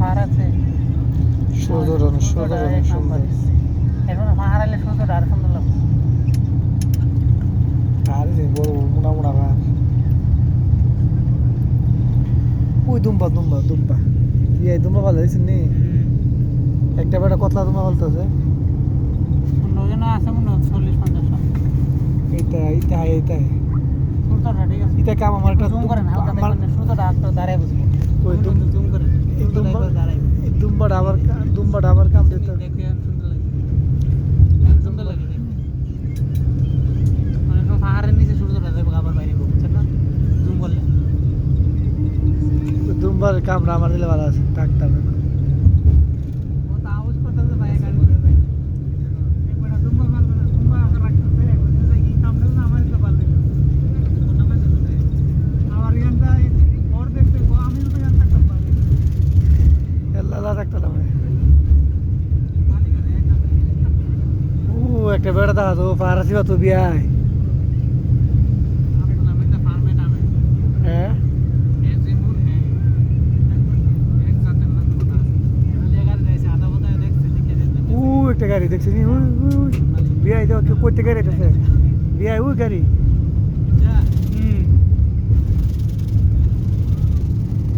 পাহাড় আছে সুন্দর সুন্দর। এখন পাহাড় আলে সূর্যটা আর সুন্দর লাগবে। আর এই যে বড় মোটা মোটা পাহাড়। ওই দুম্বা ইয়ে দুম্বা ভালো হয়েছে নি। একটা বেটা কতলা দুম্বা বলতেছে। অন্যজন আছে মনে হয় 40-50 এইটা সূর্যটা ঠিক আছে। এটা কাম আমার একটা জুম করেন হালকা দেখবেন সূর্যটা একটু দাঁড়ায় বুঝবো। ওই জুম করেন এই দুম্বাটা আবার কাম দিতে দেখেন সুন্দর লাগে মানে তো পাহাড়ের নিচে সূর্যটা দেখবো আবার বাইরে বুঝছেন না জুম করলে দুম্বার কামরা আমার দিলে ভালো আছে ডাক্তার ও তো আওয়াজ করতেছে ভাই গাড়ি করে ভাই একবার দুম্বা রাখতেছে বলতে যাই কি কামড়ে না আমার তো ভালো লাগে আমার ইয়ানটা ওর দেখতে আমি তো ইয়ান থাকতাম ভালো এল্লা ডাক্তার আমি ও একটা বেড়া দেখা তো ফারাসি তো বিয়ায় হ্যাঁ একটা গাড়ি দেখছি বিয়াই তো করতে গাড়ি আছে বিয়াই ওই গাড়ি